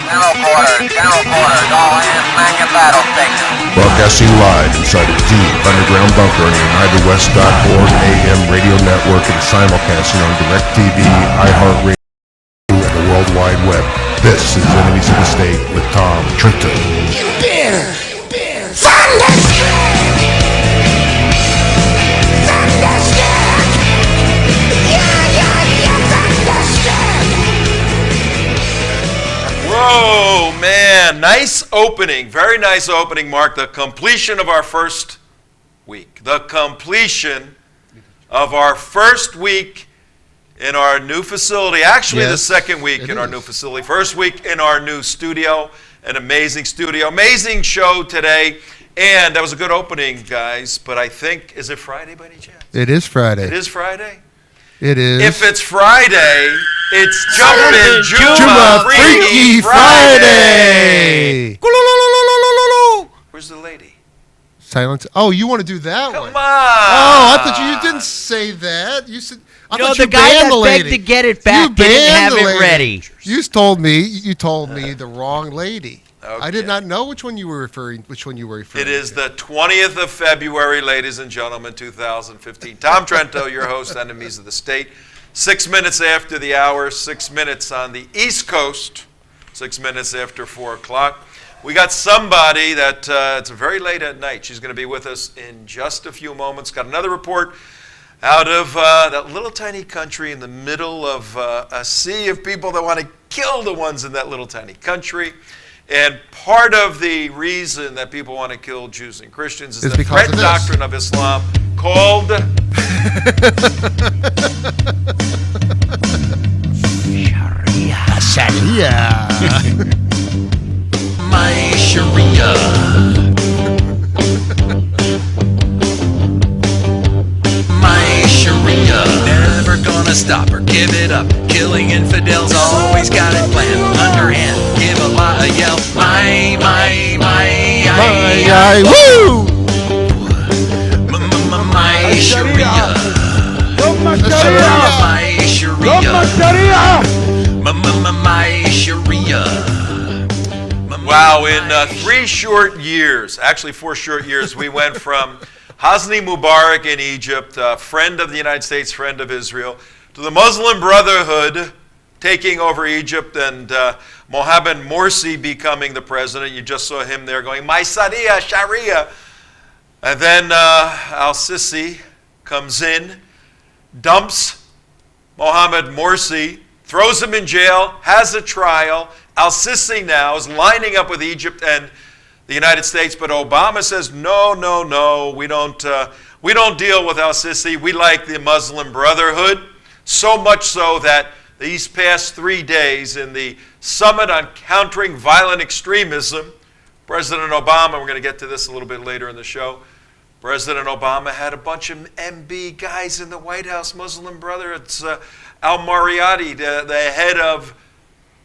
General quarters, all hands man your battle station. Broadcasting live inside a deep underground bunker on the UnitedWest.org AM radio network and simulcasting on DirecTV, iHeartRadio, and the World Wide Web. This is Enemies of the State with Tom Trinton. Whoa, man, nice opening, very nice opening, Mark. The completion of our first week. The completion of our first week in our new facility. Actually, the second week in our new facility. First week in our new studio, an amazing studio. Amazing show today. And that was a good opening, guys. But I think, is it Friday by any chance? It is Friday. It is Friday? It is. If it's Friday, it's Jumpin' Jumm'Ah Freaky Friday. Where's the lady? Silence. Oh, you want to do that one? Come on. Oh, I thought you didn't say that. You said. I thought the you guy banned that the lady. begged to get it back You didn't banned have the it lady. ready. You told me the wrong lady. Okay. I did not know which one you were referring. It is the 20th of February, ladies and gentlemen, 2015. Tom Trento, your host, Enemies of the State. 6 minutes after the hour, 6 minutes on the East Coast, 6 minutes after 4 o'clock. We got somebody that it's very late at night. She's going to be with us in just a few moments. Got another report out of that little tiny country in the middle of a sea of people that want to kill the ones in that little tiny country. And part of the reason that people want to kill Jews and Christians is the threat doctrine of Islam called Sharia. My Sharia. My Sharia. Never gonna stop or give it up. Killing infidels, always got it planned. Underhand, give Allah a yell. My, woo! My Sharia. My Sharia. My Sharia. Wow, in 3 short years, actually 4 short years, we went from Hosni Mubarak in Egypt, friend of the United States, friend of Israel, to the Muslim Brotherhood taking over Egypt and Mohammed Morsi becoming the president. You just saw him there going, my Sharia. And then al-Sisi comes in, dumps Mohammed Morsi, throws him in jail, has a trial. Al-Sisi now is lining up with Egypt and the United States, but Obama says, no, we don't deal with Al-Sisi. We like the Muslim Brotherhood, so much so that these past 3 days in the Summit on Countering Violent Extremism, President Obama, we're going to get to this a little bit later in the show, President Obama had a bunch of MB guys in the White House, Muslim Brotherhood. It's Al-Mariyati, the head of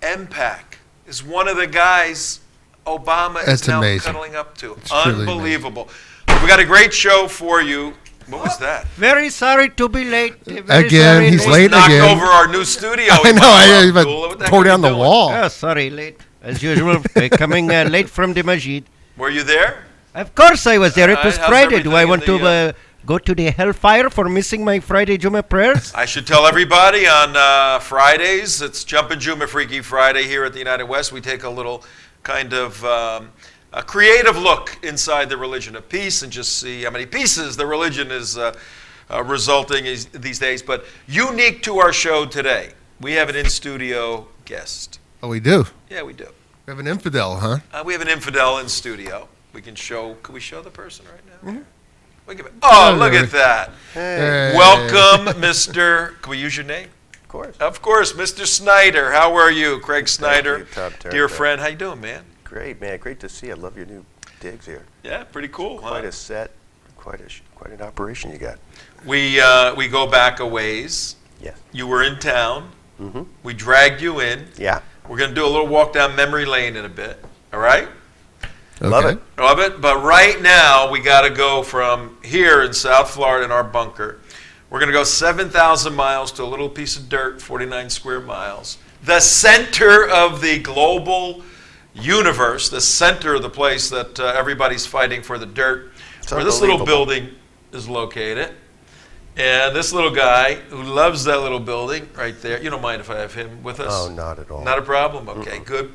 MPAC, is one of the guys Obama is now cuddling up to. It's unbelievable. We got a great show for you. What was that? Very sorry to be late. Again, he's late knocked again. over our new studio. I know, I tore down the wall. Oh, sorry, late. As usual, coming late from the masjid. Were you there? Of course I was there. It was How's Friday. Do I want everything to go to the hellfire for missing my Friday Jumm'Ah prayers? I should tell everybody on Fridays, it's Jumpin' Jumm'Ah Freaky Friday here at the United West. We take a little kind of a creative look inside the religion of peace and just see how many pieces the religion is resulting these days. But unique to our show today, we have an in-studio guest. Oh, we do? Yeah, we do. We have an infidel, huh? We have an infidel in studio. Can we show the person right now? Mm-hmm. Look at that. Hey. Welcome, Mr. Can we use your name? Of course. Of course, Mr. Snider. How are you? Craig Snider, Thank you, dear friend. How you doing, man? Great, man. Great to see you. I love your new digs here. Yeah, pretty cool. Quite a set, quite an operation you got. We go back a ways. Yes. You were in town. Mm-hmm. We dragged you in. Yeah. We're going to do a little walk down memory lane in a bit. All right? Okay. Love it. Love it. But right now, we got to go from here in South Florida in our bunker. We're going to go 7,000 miles to a little piece of dirt, 49 square miles. The center of the global universe, the center of the place that everybody's fighting for the dirt, It's where this little unbelievable. building is located. And this little guy who loves that little building right there, you don't mind if I have him with us? Oh, not at all. Not a problem? Okay, good.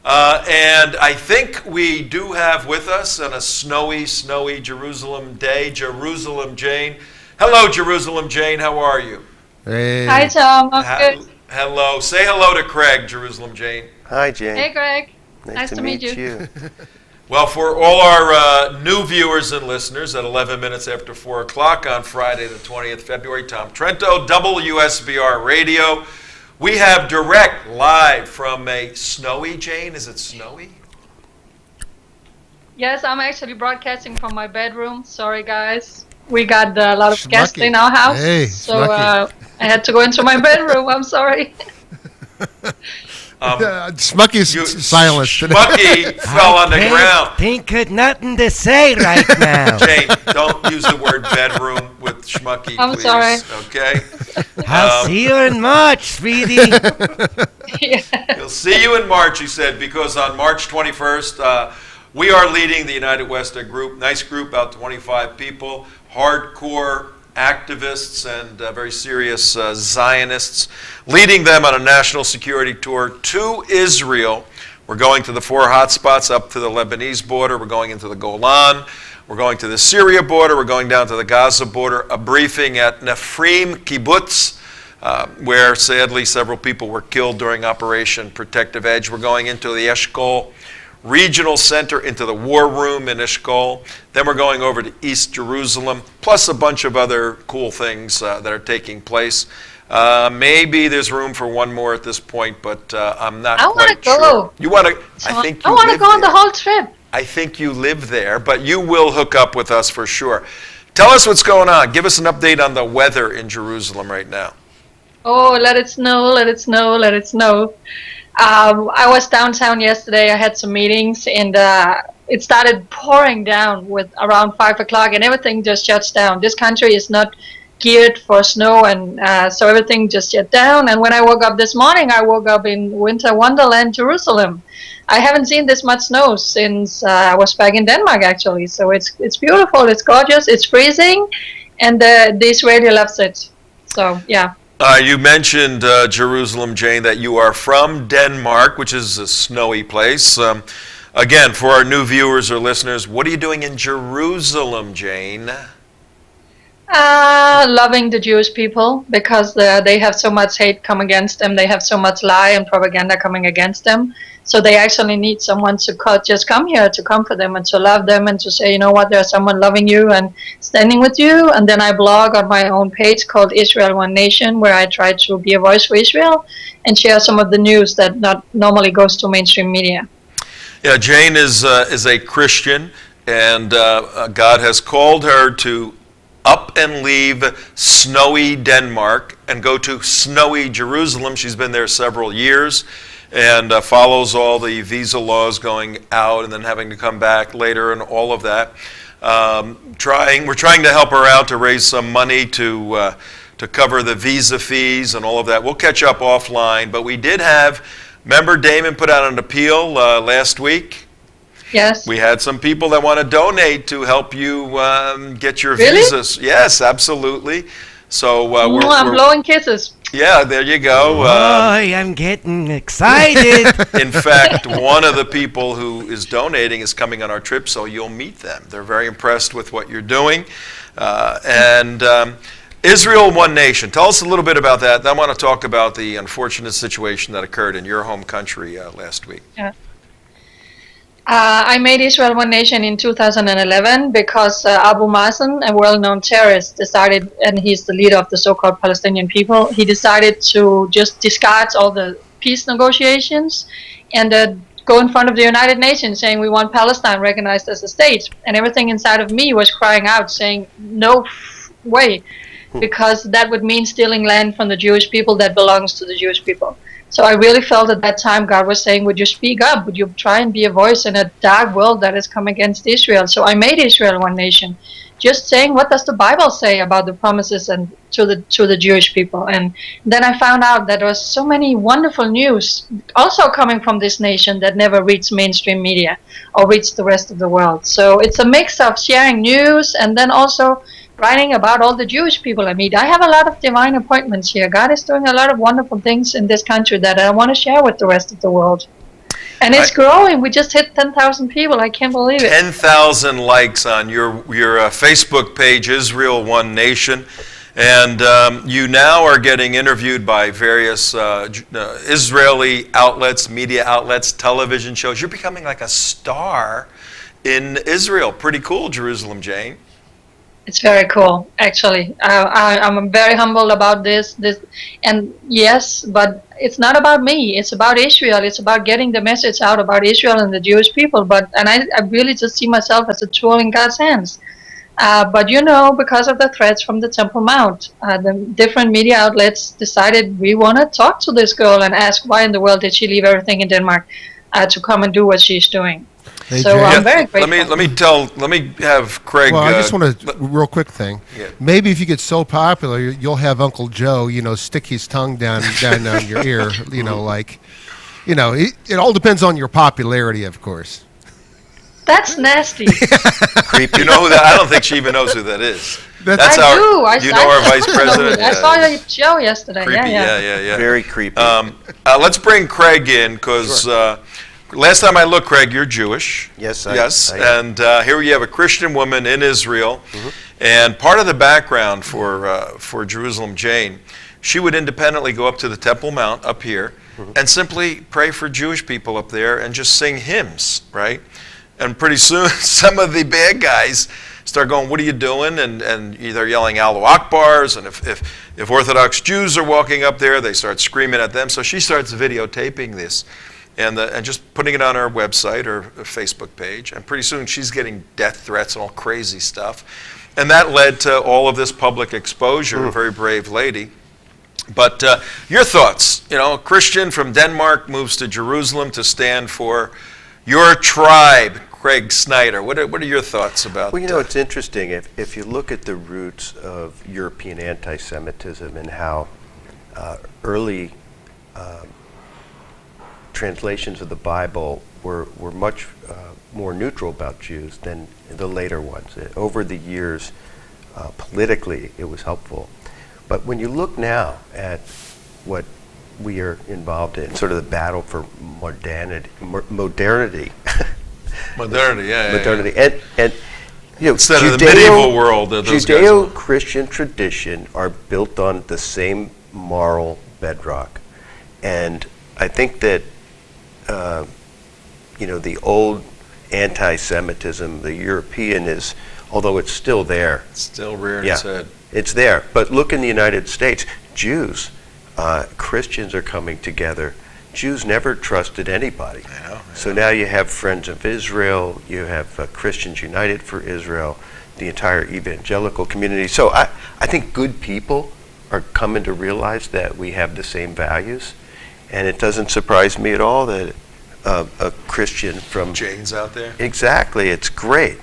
And I think we do have with us on a snowy Jerusalem day, Jerusalem Jane. Hello, Jerusalem Jane. How are you? Hey. Hi, Tom. I'm good. Hello. Say hello to Craig, Jerusalem Jane. Hi, Jane. Hey, Greg. Nice to meet you. Well, for all our new viewers and listeners, at 11 minutes after 4 o'clock on Friday, the 20th February, Tom Trento, WSBR Radio. We have direct live from a snowy, Jane. Is it snowy? Yes, I'm actually broadcasting from my bedroom. Sorry, guys. We got a lot of guests Schmucky. in our house. Hey, so schmucky. I had to go into my bedroom. I'm sorry. Smucky's silenced. Schmucky fell on the ground. Think of nothing to say right now. Jane, don't use the word bedroom with schmucky, I'm please. sorry. Okay? I'll see you in March, sweetie. Yeah. He'll see you in March, he said, because on March 21st, we are leading the United West, a group, nice group, about 25 people, hardcore activists and very serious Zionists, leading them on a national security tour to Israel. We're going to the 4 hotspots up to the Lebanese border. We're going into the Golan. We're going to the Syria border. We're going down to the Gaza border. A briefing at Nefrim Kibbutz, where sadly several people were killed during Operation Protective Edge. We're going into the Eshkol Regional Center, into the War Room in Eshkol. Then we're going over to East Jerusalem, plus a bunch of other cool things that are taking place. Maybe there's room for one more at this point, but I'm not I quite wanna go. sure. You want to? I think you I want to live go on the there. whole trip. I think you live there, but you will hook up with us for sure. Tell us what's going on. Give us an update on the weather in Jerusalem right now. Oh, let it snow, let it snow, let it snow. I was downtown yesterday. I had some meetings, and it started pouring down with around 5 o'clock, and everything just shuts down. This country is not geared for snow, and so everything just shut down. And when I woke up this morning, I woke up in winter wonderland, Jerusalem. I haven't seen this much snow since I was back in Denmark, actually. So it's beautiful, it's gorgeous, it's freezing, and the Israeli loves it. So, yeah. You mentioned, Jerusalem, Jane, that you are from Denmark, which is a snowy place. Again, for our new viewers or listeners, what are you doing in Jerusalem, Jane? Loving the Jewish people, because they have so much hate come against them. They have so much lie and propaganda coming against them. So they actually need someone to just come here to comfort them and to love them and to say, you know what, there's someone loving you and standing with you. And then I blog on my own page called Israel One Nation, where I try to be a voice for Israel and share some of the news that not normally goes to mainstream media. Yeah, Jane is a Christian, and God has called her to up and leave snowy Denmark and go to snowy Jerusalem. She's been there several years and follows all the visa laws going out and then having to come back later and all of that. We're trying to help her out to raise some money to cover the visa fees and all of that. We'll catch up offline, but we did have, remember Damon put out an appeal last week? Yes. We had some people that want to donate to help you get your Really? visas. Yes, absolutely. So I'm blowing kisses. yeah, there you go. Boy, I'm getting excited. In fact, one of the people who is donating is coming on our trip, so you'll meet them. They're very impressed with what you're doing. Israel One Nation. Tell us a little bit about that. Then I want to talk about the unfortunate situation that occurred in your home country last week. Yeah. I made Israel One Nation in 2011 because Abu Mazen, a well-known terrorist, decided, and he's the leader of the so-called Palestinian people, he decided to just discard all the peace negotiations and go in front of the United Nations saying we want Palestine recognized as a state. And everything inside of me was crying out saying, no way, because that would mean stealing land from the Jewish people that belongs to the Jewish people. So I really felt at that time God was saying, would you speak up? Would you try and be a voice in a dark world that has come against Israel? So I made Israel One Nation just saying, what does the Bible say about the promises and to the Jewish people? And then I found out that there was so many wonderful news also coming from this nation that never reads mainstream media or reads the rest of the world. So it's a mix of sharing news and then also writing about all the Jewish people I meet. I have a lot of divine appointments here. God is doing a lot of wonderful things in this country that I want to share with the rest of the world. And it's growing. We just hit 10,000 people. I can't believe it. 10,000 likes on your Facebook page, Israel One Nation. And you now are getting interviewed by various Israeli outlets, media outlets, television shows. You're becoming like a star in Israel. Pretty cool, Jerusalem Jane. It's very cool, actually. I'm very humbled about this. And yes, but it's not about me. It's about Israel. It's about getting the message out about Israel and the Jewish people. And I really just see myself as a tool in God's hands. But because of the threats from the Temple Mount, the different media outlets decided we want to talk to this girl and ask why in the world did she leave everything in Denmark to come and do what she's doing. Hey, So Jay. I'm very grateful. Let me have Craig. Well, I just want to real quick thing. Yeah. Maybe if you get so popular, you'll have Uncle Joe, stick his tongue down on your ear. It all depends on your popularity, of course. That's nasty. Creepy. You know who that? I don't think she even knows who that is. That's I do. You know our vice president. I saw your show yesterday. Creepy. Yeah. Very creepy. Let's bring Craig in because last time I looked, Craig, you're Jewish. Yes, I am. And here you have a Christian woman in Israel, and part of the background for Jerusalem Jane, she would independently go up to the Temple Mount up here and simply pray for Jewish people up there and just sing hymns, right? And pretty soon, some of the bad guys start going, "What are you doing?" And they're yelling Allahu Akbars, and if Orthodox Jews are walking up there, they start screaming at them. So she starts videotaping this and just putting it on her website or Facebook page. And pretty soon, she's getting death threats and all crazy stuff. And that led to all of this public exposure. A very brave lady. But your thoughts? A Christian from Denmark moves to Jerusalem to stand for your tribe. Craig Snider, what are your thoughts about that? Well, it's interesting. If you look at the roots of European anti-Semitism and how early translations of the Bible were much more neutral about Jews than the later ones. Over the years, politically, it was helpful. But when you look now at what we are involved in, sort of the battle for modernity. Modernity, yeah. Modernity. And instead of the medieval world, those Judeo-Christian tradition are built on the same moral bedrock. And I think that, the old anti-Semitism, the European is, although it's still there. It's still rearing its head. It's there. But look in the United States, Jews, Christians are coming together. Jews never trusted anybody. I know. So now you have Friends of Israel, you have Christians United for Israel, the entire evangelical community. So I think good people are coming to realize that we have the same values. And it doesn't surprise me at all that a Christian from... Jane's out there? Exactly. It's great.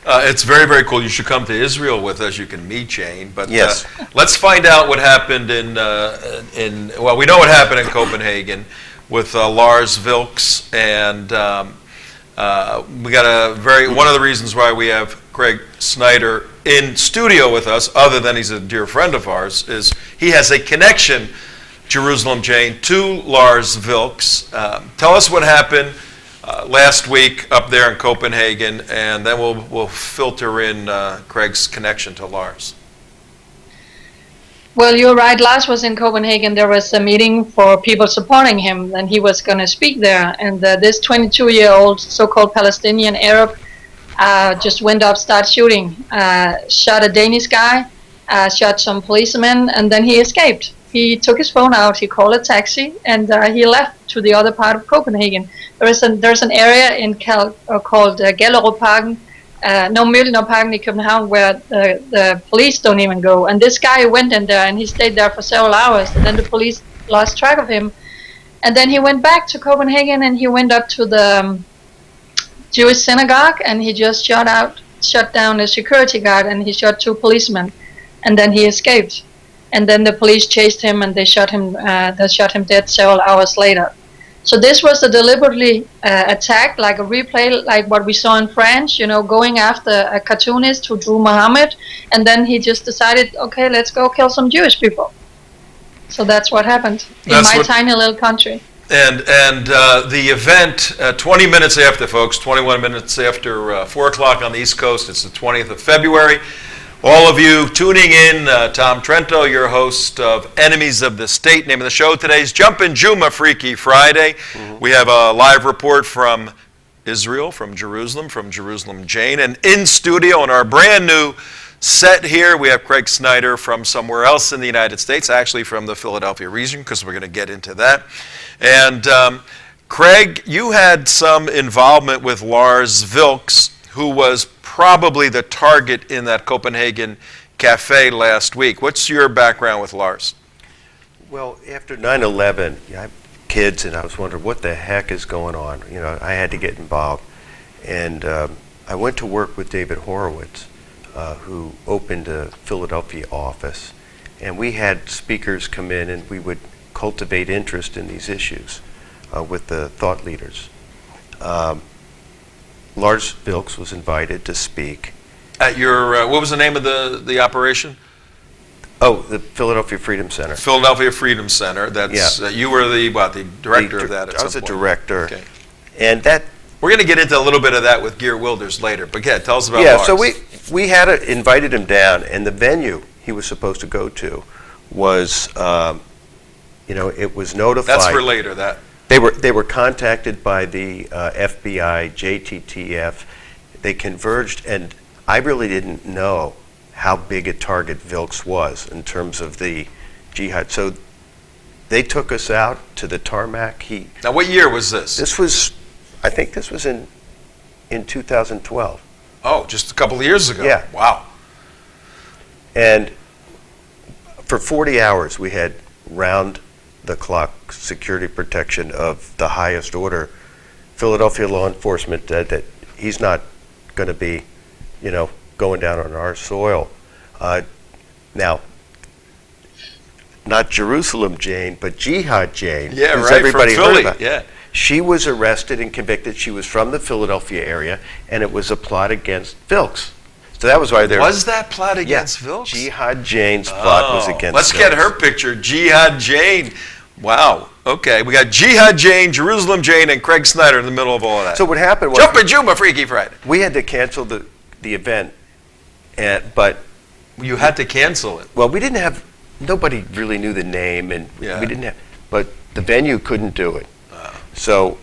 It's very, very cool. You should come to Israel with us. You can meet Jane. But yes. Let's find out what happened well, we know what happened in Copenhagen with Lars Vilks. And we got one of the reasons why we have Craig Snider in studio with us, other than he's a dear friend of ours, is he has a connection, Jerusalem Jane, to Lars Vilks. Tell us what happened last week up there in Copenhagen, and then we'll filter in Craig's connection to Lars. Well, you're right. Lars was in Copenhagen. There was a meeting for people supporting him, and he was going to speak there. And this 22-year-old so-called Palestinian Arab just went up, started shooting, shot a Danish guy, shot some policemen, and then he escaped. He took his phone out, he called a taxi, and he left to the other part of Copenhagen. There's an area in called Gellerupparken, Møllerparken in København, where the police don't even go. And this guy went in there and he stayed there for several hours. And then the police lost track of him. And then he went back to Copenhagen and he went up to the Jewish synagogue and he just shot out shot down a security guard and he shot 2 policemen, and then he escaped. And then the police chased him and they shot him dead several hours later. So this was a deliberately attack, like a replay, like what we saw in France, going after a cartoonist who drew Muhammad, and then he just decided, okay, let's go kill some Jewish people. So that's what happened in my tiny little country. And the event, 20 minutes after, folks, 21 minutes after 4 o'clock on the East Coast, it's the 20th of February. All of you tuning in, Tom Trento, your host of Enemies of the State. Name of the show today is Jumpin' Jumm'Ah Freaky Friday. We have a live report from Israel, from Jerusalem Jane. And in studio in our brand new set here, we have Craig Snider from somewhere else in the United States, actually from the Philadelphia region, because we're going to get into that. And Craig, you had some involvement with Lars Vilks, who was probably the target in that Copenhagen cafe last week. What's your background with Lars? Well, after 9/11, I have kids, and I was wondering what the heck is going on. I had to get involved, and I went to work with David Horowitz, who opened a Philadelphia office, and we had speakers come in, and we would cultivate interest in these issues with the thought leaders. Lars Vilks was invited to speak. At your, what was the name of the operation? Oh, the Philadelphia Freedom Center. Philadelphia Freedom Center. That's you were the director of that. I was a director. Okay. And that we're going to get into a little bit of that with Geert Wilders later. But yeah, tell us about Lars. Lars. So we had invited him down, and the venue he was supposed to go to was, it was notified. That's for later. That. They were contacted by the FBI, JTTF. They converged, and I really didn't know how big a target Vilks was in terms of the jihad. So they took us out to the tarmac. Now, what year was this? I think this was in 2012. Oh, just a couple of years ago. Yeah. Wow. And for 40 hours, we had round-the-clock security protection of the highest order. Philadelphia law enforcement that he's not going to be, going down on our soil. Now, not Jerusalem Jane, but Jihad Jane. Yeah, who's right, everybody from heard Philly. about. Yeah. She was arrested and convicted. She was from the Philadelphia area, and it was a plot against Vilks. So that was why there was that plot against Vilks? Jihad Jane's plot was against Let's Vilks. get her picture. Jihad Jane. Wow. Okay, we got Jihad Jane, Jerusalem Jane, and Craig Snider in the middle of all of that. So what happened was Jumpin' Jumm'Ah Freaky Friday. we had to cancel the event, but You had to cancel it. well, we didn't have. Nobody really knew the name, and we didn't have. But the venue couldn't do it. So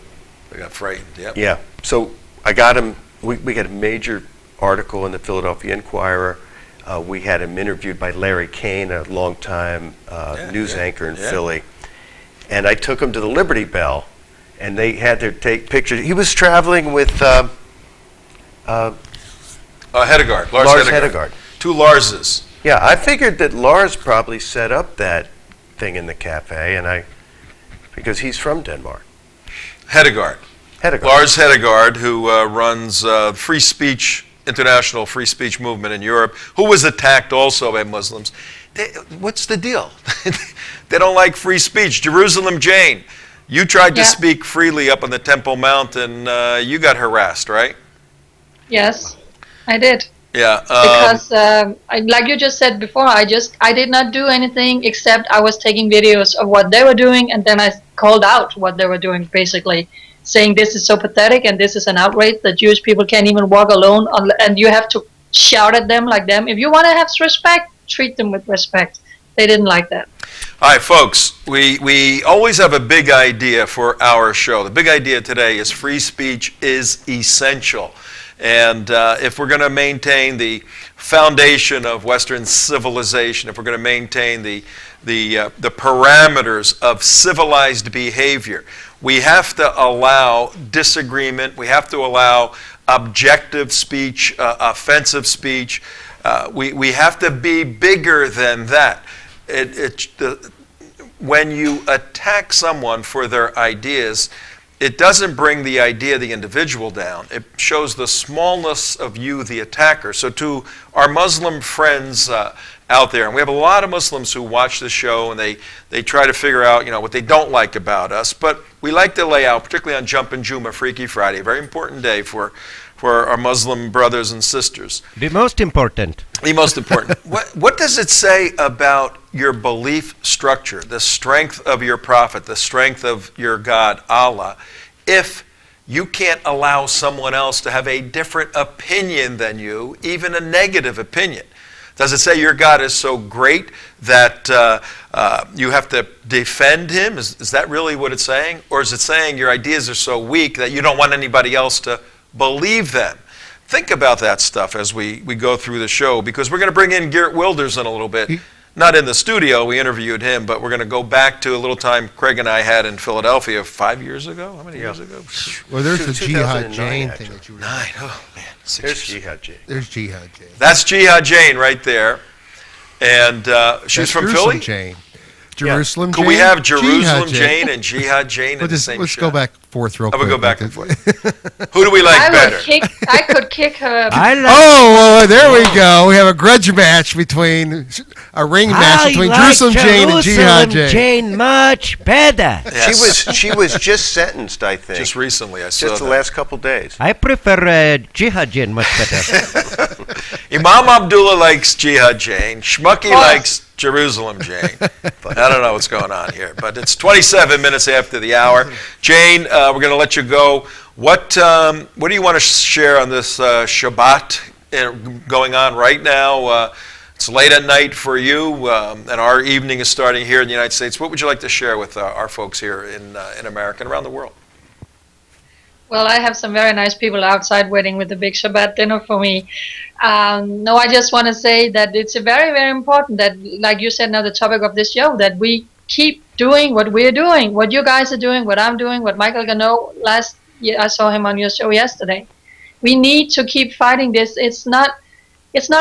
We got frightened. Yep. yeah. So I got him. We got a major article in the Philadelphia Inquirer. We had him interviewed by Larry Kane, a longtime news anchor in Philly. And I took him to the Liberty Bell, and they had to take pictures. He was traveling with Hedegaard. Lars Hedegaard. 2 Larses. Yeah, I figured that Lars probably set up that thing in the cafe, because he's from Denmark. Hedegaard. Lars Hedegaard, who runs free speech, international free speech movement in Europe, who was attacked also by Muslims. What's the deal? They don't like free speech. Jerusalem Jane, you tried to speak freely up on the Temple Mount, and you got harassed, right? Yes, I did. Yeah. Because, like you just said before, I did not do anything except I was taking videos of what they were doing, and then I called out what they were doing, basically saying this is so pathetic and this is an outrage that Jewish people can't even walk alone, and you have to shout at them like them. If you want to have respect, treat them with respect. They didn't like that. All right, folks, we always have a big idea for our show. The big idea today is free speech is essential. And if we're going to maintain the foundation of Western civilization, if we're going to maintain the parameters of civilized behavior, we have to allow disagreement. We have to allow objective speech, offensive speech. We have to be bigger than that. When you attack someone for their ideas, it doesn't bring the idea of the individual down. It shows the smallness of you, the attacker. So to our Muslim friends out there, and we have a lot of Muslims who watch the show, and they try to figure out, what they don't like about us. But we like to lay out, particularly on Jumpin' Jumm'Ah, Freaky Friday, a very important day for our Muslim brothers and sisters. The most important. The most important. What does it say about your belief structure, the strength of your prophet, the strength of your God, Allah, if you can't allow someone else to have a different opinion than you, even a negative opinion? Does it say your God is so great that you have to defend him? Is that really what it's saying? Or is it saying your ideas are so weak that you don't want anybody else to believe them? Think about that stuff as we go through the show, because we're going to bring in Geert Wilders in a little bit. Not in the studio, we interviewed him, but we're going to go back to a little time Craig and I had in Philadelphia 5 years ago. How many years ago? Well, there's the Jihad 2009, Jane actually. thing that you were. 9. Oh, man. There's Jihad Jane. There's Jihad Jane. That's Jihad Jane right there. And she's That's from Jerusalem Philly? Jane. Jerusalem Could Jane. we have Jerusalem Jihad Jane and Jihad Jane in the same Let's show? go back forth real I quick. would go back and forth. Who do we like I better? could kick her. I like, Oh, well, there we go. We have a grudge match a ring match between Jerusalem Jane and Jihad Jane. Jane much better. Yes. She was just sentenced, I think. Just recently, I saw Just the that. last couple days. I prefer Jihad Jane much better. Imam Abdullah likes Jihad Jane. Schmucky likes Jerusalem Jane. I don't know what's going on here, but it's 27 minutes after the hour. Jane, we're going to let you go. What do you want to share on this Shabbat going on right now? It's late at night for you, and our evening is starting here in the United States. What would you like to share with our folks here in America and around the world? Well, I have some very nice people outside waiting with the big Shabbat dinner for me. No, I just want to say that it's very, very important that, like you said, now the topic of this show, that we keep doing what we're doing, what you guys are doing, what I'm doing, what Michael Gano last year, I saw him on your show yesterday. We need to keep fighting this. It's not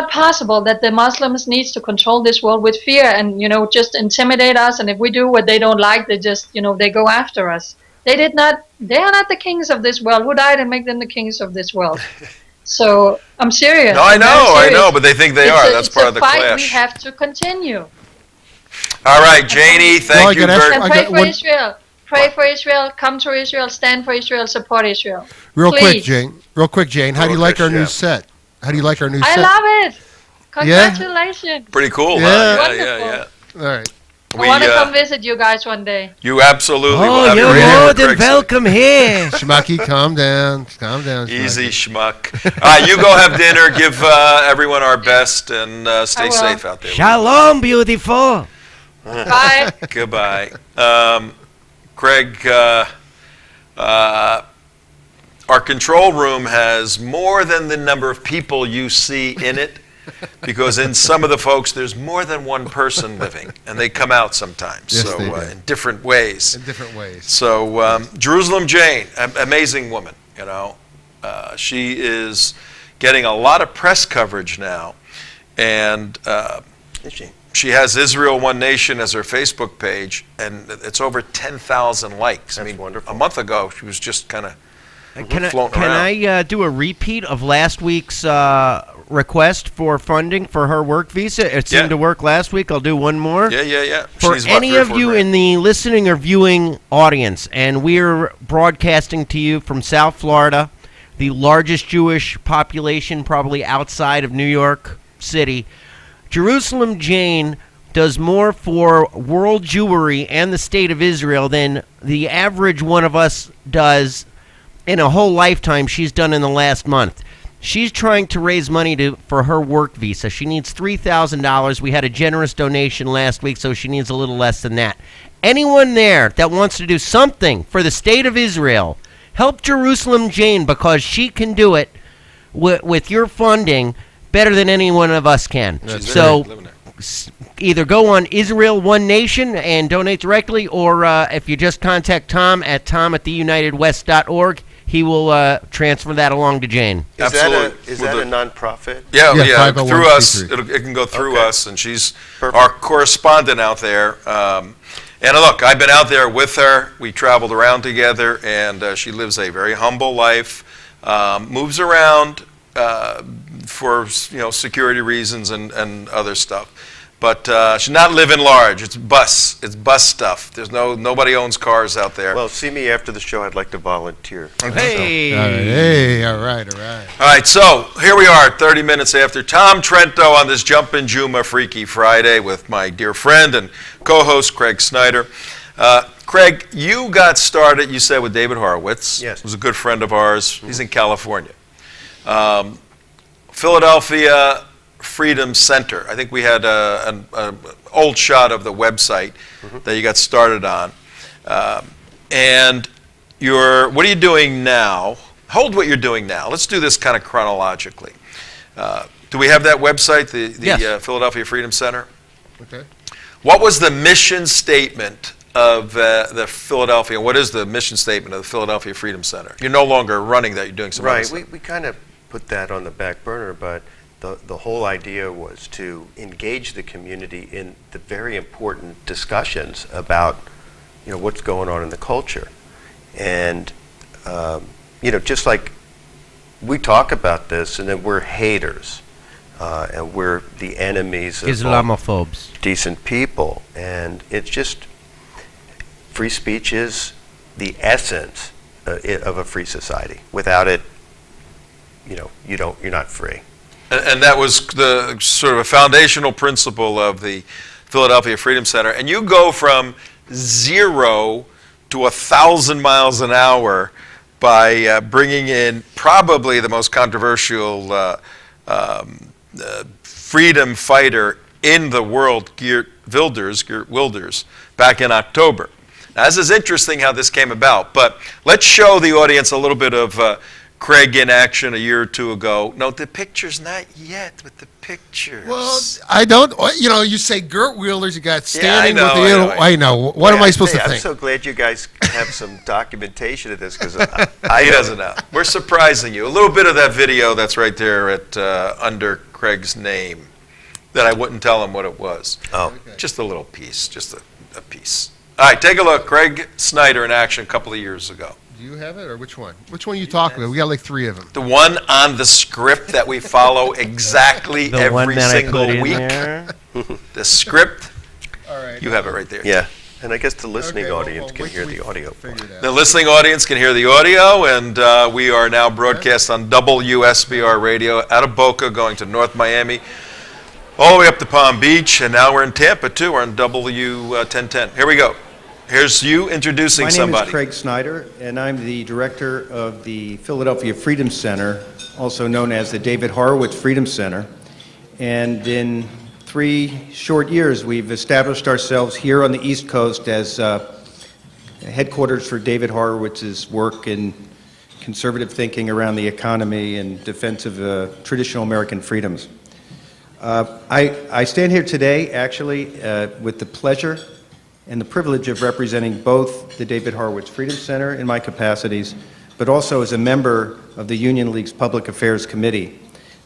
possible that the Muslims needs to control this world with fear and, just intimidate us. And if we do what they don't like, they just, they go after us. They are not the kings of this world. Who died and make them the kings of this world? So I'm serious. No, I know, but they think they are. That's part of the fight clash. We have to continue. All right, Janie, thank you very And much. pray for Israel. Pray for Israel. Come to Israel. Stand for Israel. Support Israel. Real quick, Please. Jane. How do you like our new set? How do you like our new I set? love it. Congratulations. Pretty cool, Yeah. huh? Wonderful. Yeah. All right. I want to come visit you guys one day. You absolutely will Oh, have you're your hand more with than Craig. welcome here. Schmucky, calm down. Easy, Schmucky. schmuck. All right, you go have dinner. Give everyone our best, and stay will. safe out there. Shalom, beautiful. Bye. Goodbye. Craig, our control room has more than the number of people you see in it, because in some of the folks, there's more than one person living, and they come out sometimes, Yes, they do. in different ways. In different ways. So Jerusalem Jane, amazing woman, she is getting a lot of press coverage now, and she has Israel One Nation as her Facebook page, and it's over 10,000 likes. That's wonderful. A month ago, she was just kind of Can floating I do a repeat of last week's request for funding for her work visa? It seemed Yeah. to work last week. I'll do one more. Yeah. For She's about any 3 or of 4 you grand. in the listening or viewing audience, and we're broadcasting to you from South Florida, the largest Jewish population probably outside of New York City, Jerusalem Jane does more for world Jewry and the state of Israel than the average one of us does in a whole lifetime she's done in the last month. She's trying to raise money for her work visa. She needs $3,000. We had a generous donation last week, so she needs a little less than that. Anyone there that wants to do something for the state of Israel, help Jerusalem Jane, because she can do it with your funding better than any one of us can. So either go on Israel One Nation and donate directly, or if you just contact Tom at tom@theunitedwest.org, he will transfer that along to Jane. Is that a nonprofit? Yeah, 501c3. through us. It can go through us, and she's our correspondent out there. And look, I've been out there with her. We traveled around together, and she lives a very humble life, moves around for security reasons and other stuff. But she's not living large. It's bus stuff. There's nobody owns cars out there. Well, see me after the show. I'd like to volunteer. Hey. All right. All right, so here we are, 30 minutes after Tom Trento on this Jumpin' Jumm'Ah Freaky Friday with my dear friend and co-host Craig Snider. Craig, you got started, you said, with David Horowitz. Yes. Who's a good friend of ours. He's in California. Philadelphia Freedom Center. I think we had an old shot of the website that you got started on. And what are you doing now? Hold what you're doing now. Let's do this kind of chronologically. Do we have that website, the Yes. Philadelphia Freedom Center? Okay. What was the mission statement of the Philadelphia? What is the mission statement of the Philadelphia Freedom Center? You're no longer running that. You're doing some other Right. stuff. We kind of put that on the back burner, but the whole idea was to engage the community in the very important discussions about what's going on in the culture. And just like we talk about this, and then we're haters, and we're the enemies of Islamophobes. decent people, and it's just free speech is the essence of a free society. Without it, you're not free. And that was the sort of a foundational principle of the Philadelphia Freedom Center. And you go from 0 to 1,000 miles an hour by bringing in probably the most controversial freedom fighter in the world, Geert Wilders, back in October. Now, this is interesting how this came about, but let's show the audience a little bit of Craig in action a year or two ago. No, the picture's not yet with the pictures. Well, I don't. You say Geert Wilders. You got standing I know, with the. I know. What am I supposed to I'm think? so glad you guys have some documentation of this, because He doesn't know. We're surprising you. A little bit of that video that's right there at under Craig's name that I wouldn't tell him what it was. Oh. Just a little piece, just a piece. All right, take a look. Craig Snider in action a couple of years ago. Do you have it, or which one? Which one are you talking about? We got like 3 of them. The one on the script that we follow exactly The one every that I single put in week. there. The script, All right. you have it right there. Yeah, and I guess the listening Okay, well, audience can wait hear till the we audio. figure it out. The listening audience can hear the audio, and we are now broadcast on WSBR Radio out of Boca, going to North Miami, all the way up to Palm Beach, and now we're in Tampa, too. We're on W1010. Here we go. Here's you introducing somebody. My name is Craig Snider, and I'm the director of the Philadelphia Freedom Center, also known as the David Horowitz Freedom Center. And in 3 short years, we've established ourselves here on the East Coast as headquarters for David Horowitz's work in conservative thinking around the economy and defense of traditional American freedoms. I stand here today, actually, with the pleasure and the privilege of representing both the David Horowitz Freedom Center in my capacities, but also as a member of the Union League's Public Affairs Committee.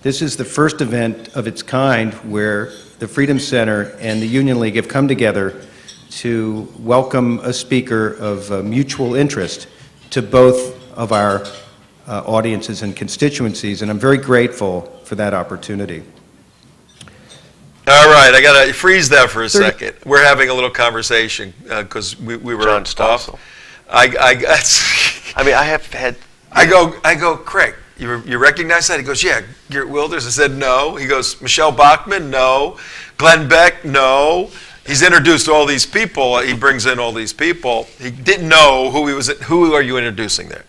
This is the first event of its kind where the Freedom Center and the Union League have come together to welcome a speaker of mutual interest to both of our audiences and constituencies, and I'm very grateful for that opportunity. All right, I got to freeze that for a second. We're having a little conversation because we were John off. Stossel. I mean, I have had. I go, Craig, you recognize that? He goes, yeah, Geert Wilders. I said, no. He goes, Michelle Bachmann, no. Glenn Beck, no. He's introduced all these people. He brings in all these people. He didn't know who he was. Who are you introducing there?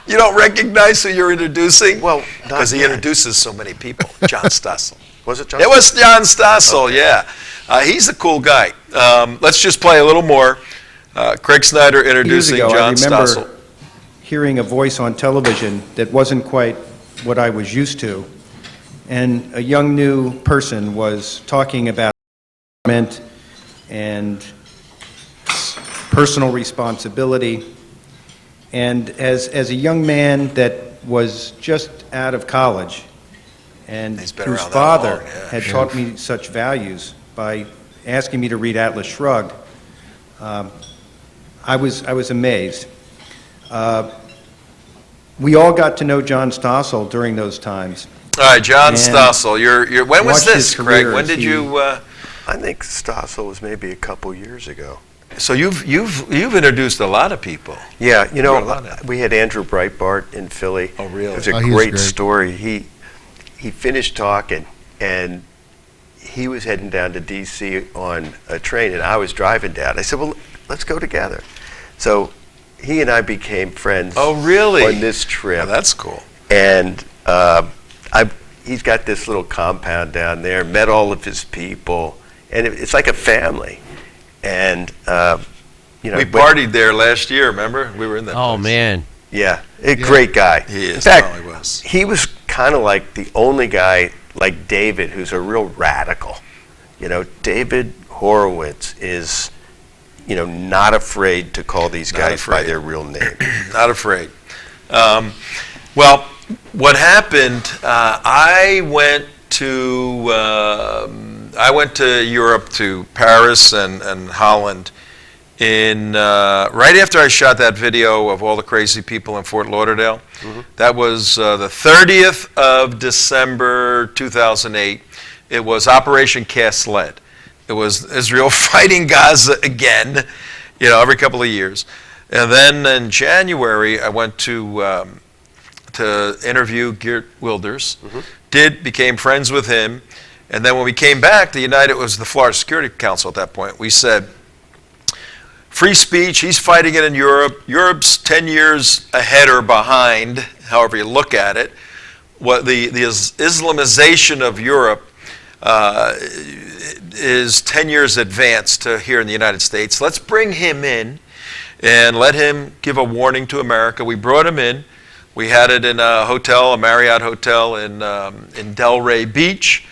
You don't recognize who you're introducing? Well, because he introduces so many people. John Stossel. Was it John? It was John Stossel, okay. Yeah. He's a cool guy. Let's just play a little more. Craig Snider introducing Years ago, John I remember Stossel. hearing a voice on television that wasn't quite what I was used to. And a young new person was talking about government and personal responsibility. And as a young man that was just out of college and He's been whose around that father long, yeah. had taught me such values, by asking me to read Atlas Shrugged, I was amazed. We all got to know John Stossel during those times. All right, John And Stossel. When was watched his this, Craig? career When as did he- you? I think Stossel was maybe a couple years ago. So you've introduced a lot of people. Yeah, you know, Brought a lot of- we had Andrew Breitbart in Philly. Oh, really? It was a Oh, he was great great. story. He finished talking, and he was heading down to D.C. on a train, and I was driving down. I said, well, let's go together. So he and I became friends. Oh, really? On this trip. Yeah, that's cool. And he's got this little compound down there, met all of his people, and it's like a family. And, you know. We partied there last year, remember? We were in that Oh place. man. Yeah, a great guy. He is. In fact, No, he was. he was kind of like the only guy like David who's a real radical. You know, David Horowitz is, you know, not afraid to call these Not guys by afraid. their real name. Not afraid. Well, what happened? I went to Europe, to Paris and Holland, right after I shot that video of all the crazy people in Fort Lauderdale. That was the 30th of December 2008. It was Operation Cast Lead. It was Israel fighting Gaza again, you know, every couple of years. And then in January, I went to interview Geert Wilders. Became friends with him. And then when we came back, it was the Florida Security Council at that point. We said, free speech, he's fighting it in Europe. Europe's 10 years ahead or behind, however you look at it. What the Islamization of Europe is 10 years advanced to here in the United States. Let's bring him in and let him give a warning to America. We brought him in. We had it in a hotel, a Marriott hotel in Delray Beach.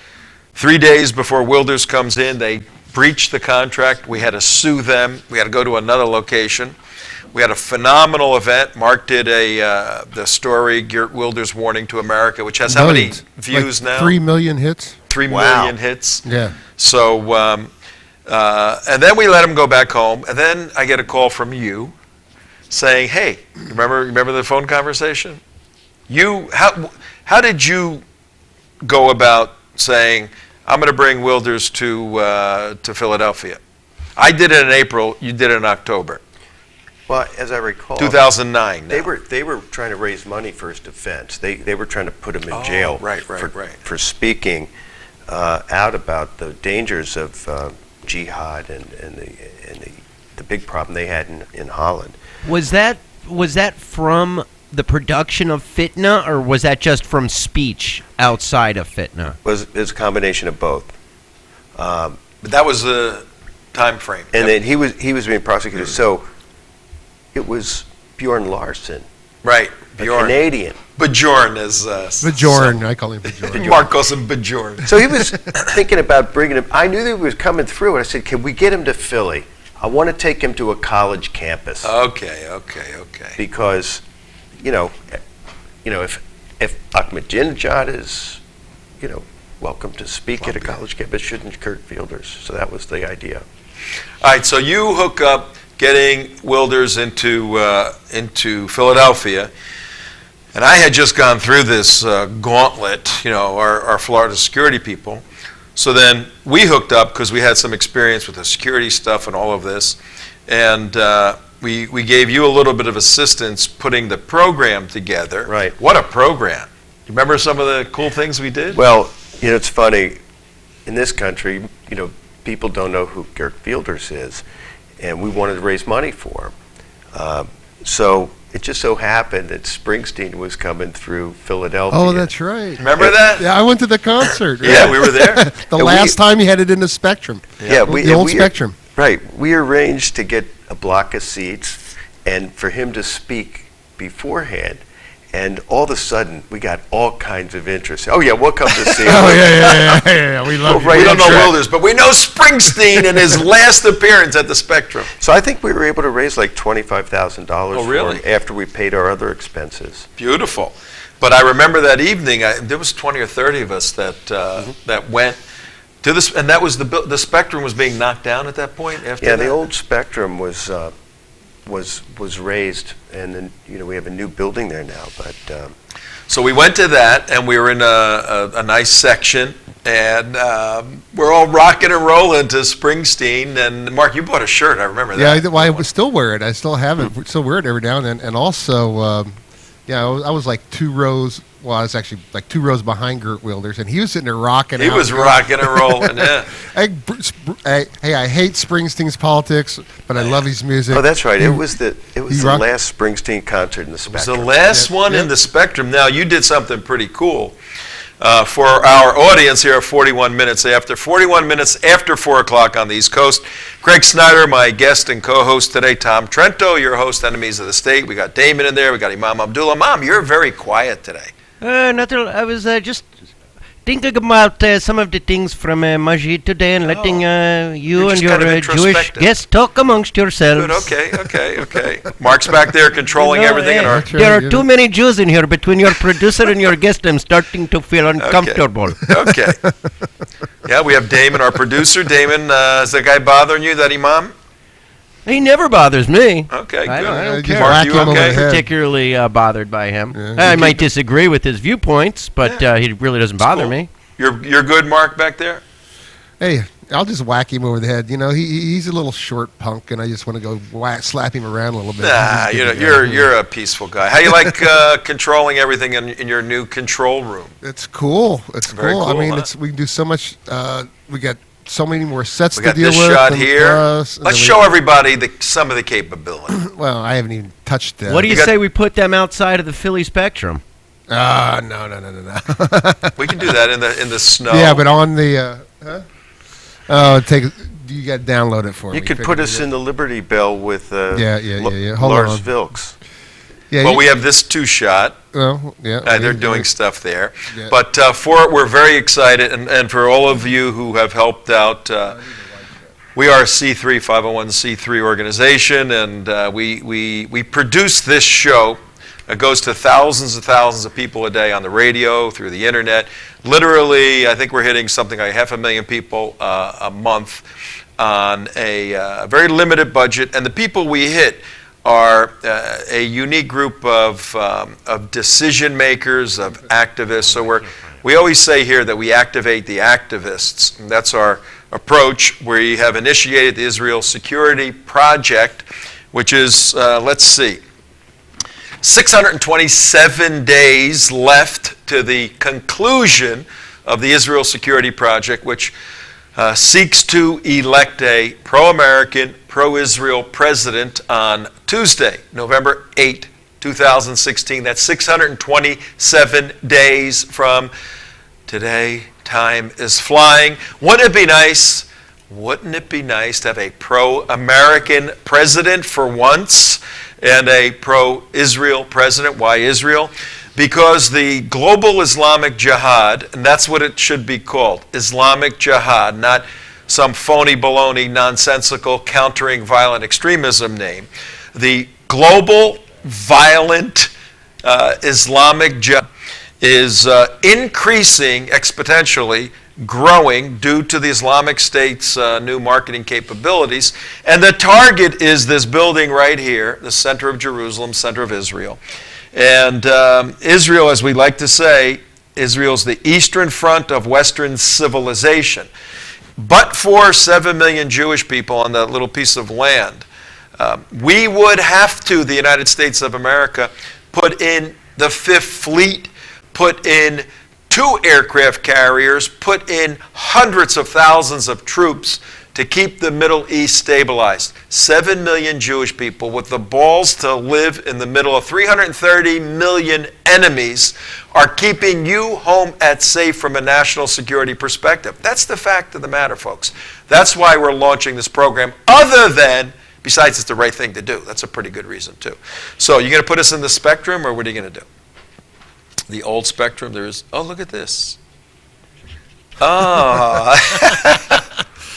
3 days before Wilders comes in, they breached the contract. We had to sue them. We had to go to another location. We had a phenomenal event. Mark did the story, Geert Wilders Warning to America, which has how many Millions. views Like now? 3 million hits. 3 Wow. million hits. Yeah. So, and then we let him go back home. And then I get a call from you saying, hey, remember the phone conversation? How did you go about saying, I'm going to bring Wilders to Philadelphia? I did it in April. You did it in October. Well, as I recall, 2009. they were trying to raise money for his defense. They were trying to put him in jail right. for speaking out about the dangers of jihad and the big problem they had in Holland. Was that from the production of Fitna, or was that just from speech outside of Fitna? It was a combination of both. But that was the time frame. And then he was being prosecuted. So it was Bjorn Larson, Right. a Bjorn. Canadian. Bjorn is... Bajorn. I call him Bajorn. Mark calls him Bjorn. So he was thinking about bringing him. I knew that he was coming through, and I said, can we get him to Philly? I want to take him to a college campus. Okay. Because, you know, if Ahmadinejad is, welcome to speak at a college campus, shouldn't Geert Wilders? So that was the idea. All right, so you hook up getting Wilders into Philadelphia, and I had just gone through this gauntlet, our Florida security people. So then we hooked up because we had some experience with the security stuff and all of this, and we gave you a little bit of assistance putting the program together. Right. What a program. You remember some of the cool things we did? Well, it's funny. In this country, people don't know who Geert Wilders is, and we wanted to raise money for him. So it just so happened that Springsteen was coming through Philadelphia. Oh, that's right. Remember that? Yeah, I went to the concert. Right? Yeah, we were there. The And last time he had it in the Spectrum. Yeah, The old Spectrum. Right. We arranged to get a block of seats and for him to speak beforehand. And all of a sudden, we got all kinds of interest. Oh, yeah, we'll come to see him. Oh, yeah. We love Right We don't on know track. Wilders, but we know Springsteen and his last appearance at the Spectrum. So I think we were able to raise like $25,000 Oh, really? for him after we paid our other expenses. Beautiful. But I remember that evening, there was 20 or 30 of us that went To this, and that was the Spectrum was being knocked down at that point. After Yeah, that? the old Spectrum was raised, and then we have a new building there now. But so we went to that, and we were in a nice section, and we're all rocking and rolling to Springsteen. And Mark, you bought a shirt. I remember that. Yeah, I would still wear it. I still have it. Still wear it every now and then. And also, I was like 2 rows. Well, I was actually like 2 rows behind Geert Wilders, and he was sitting there rocking. He was rocking and rolling. Yeah. Hey, I hate Springsteen's politics, but I love his music. oh, that's right. It was the last Springsteen concert in the It was Spectrum. the last one in the Spectrum. Now, you did something pretty cool for our audience here at 41 minutes after. 41 minutes after 4 o'clock on the East Coast. Craig Snider, my guest and co-host today. Tom Trento, your host, Enemies of the State. We got Damon in there. We got Imam Abdullah. Mom, you're very quiet today. Nothing. I was just thinking about some of the things from Majid today and letting you and just your kind of Jewish introspective. guests talk amongst yourselves. Good, okay. Mark's back there controlling everything. In our There are too many Jews in here. Between your producer and your guest, I'm starting to feel uncomfortable. Okay. Yeah, we have Damon, our producer. Damon, is that guy bothering you, that Imam? He never bothers me. Okay, I good. don't Just care. Mark, whack you him over okay? the head. Particularly bothered by him. Yeah. I might disagree with his viewpoints, but he really doesn't bother cool. me. You're good, Mark, back there? Hey, I'll just whack him over the head. He's a little short punk, and I just want to go slap him around a little bit. Nah, you're a peaceful guy. How you like controlling everything in your new control room? It's cool. It's Very cool. I cool, mean, huh? we can do so much. We got so many more sets We to got deal this with. shot and here. plus, and Let's then show everybody some of the capability. Well, I haven't even touched that. What do you got- say we put them outside of the Philly Spectrum? No. We can do that in the snow. Yeah, but on the. You got to download it for me. You could put us in the Liberty Bell with Yeah. Hold Lars on. Vilks. Yeah, Well, we have this 2-shot. Well, yeah. They're doing stuff there. Yeah. But for it, we're very excited. And for all of you who have helped out, we are a C3, 501c3 organization, and we produce this show. It goes to thousands and thousands of people a day on the radio, through the internet. Literally, I think we're hitting something like 500,000 people a month on a very limited budget. And the people we hit are a unique group of decision makers, of activists. So we always say here that we activate the activists. And that's our approach. We have initiated the Israel Security Project, which is, 627 days left to the conclusion of the Israel Security Project, which seeks to elect a pro-American, pro-Israel president on Tuesday, November 8, 2016. That's 627 days from today. Time is flying. Wouldn't it be nice? Wouldn't it be nice to have a pro-American president for once and a pro-Israel president? Why Israel? Because the global Islamic jihad, and that's what it should be called, Islamic jihad, not some phony baloney, nonsensical, countering violent extremism name. The global violent Islamic jihad is increasing exponentially, growing due to the Islamic State's new marketing capabilities. And the target is this building right here, the center of Jerusalem, center of Israel. And Israel, as we like to say, Israel's the eastern front of Western civilization. But for 7 million Jewish people on that little piece of land, we would have to, the United States of America, put in the Fifth Fleet, put in 2 aircraft carriers, put in hundreds of thousands of troops to keep the Middle East stabilized. 7 million Jewish people with the balls to live in the middle of 330 million enemies are keeping you home at safe from a national security perspective. That's the fact of the matter, folks. That's why we're launching this program, other than, besides it's the right thing to do. That's a pretty good reason, too. So you're going to put us in the Spectrum, or what are you going to do? The old Spectrum, look at this. Oh.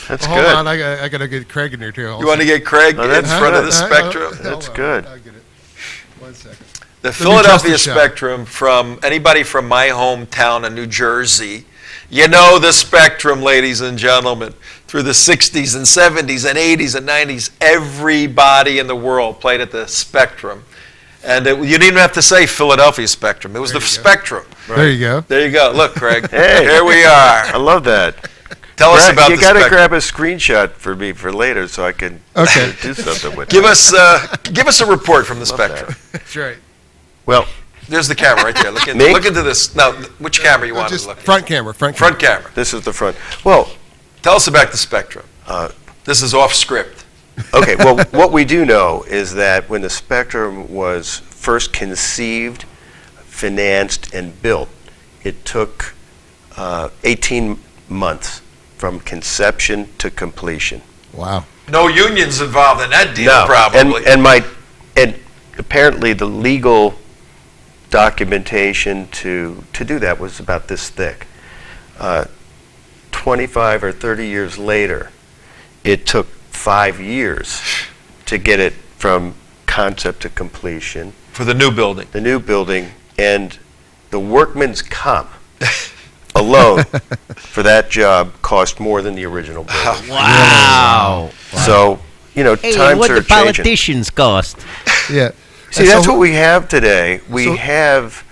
That's Hold good. on, I got to get Craig in here, too. You want to get Craig in that's front of good. the Spectrum? That's Hold on, good. I'll get it. 1 second. The me Philadelphia just a shot. Spectrum, from anybody from my hometown of New Jersey, You know the spectrum, ladies and gentlemen. Through the 60s and 70s and 80s and 90s, everybody in the world played at the spectrum. And you didn't even have to say Philadelphia Spectrum. It was the spectrum. Right. There you go. There you go. Look, Craig. Hey. Here we are. I love that. Tell us about you the got to spectrum. grab a screenshot for me for later so I can do something with it. Give us a report from the spectrum. That's right. Well, there's the camera right there. Look into this. Now, which camera you want to look at? Front camera. Front camera. this is the front. Well, Tell us about the spectrum. This is off script. okay, well, what we do know is that when the spectrum was first conceived, financed, and built, it took 18 months from conception to completion. Wow. No unions involved in that deal, No, probably. and apparently the legal documentation to do that was about this thick. 25 or 30 years later, it took 5 years to get it from concept to completion. For the new building. The new building, and the workman's comp alone for that job cost more than the original building. Wow. So, Hey, times what are the changing. politicians cost? Yeah. See, that's what we have today. We So- have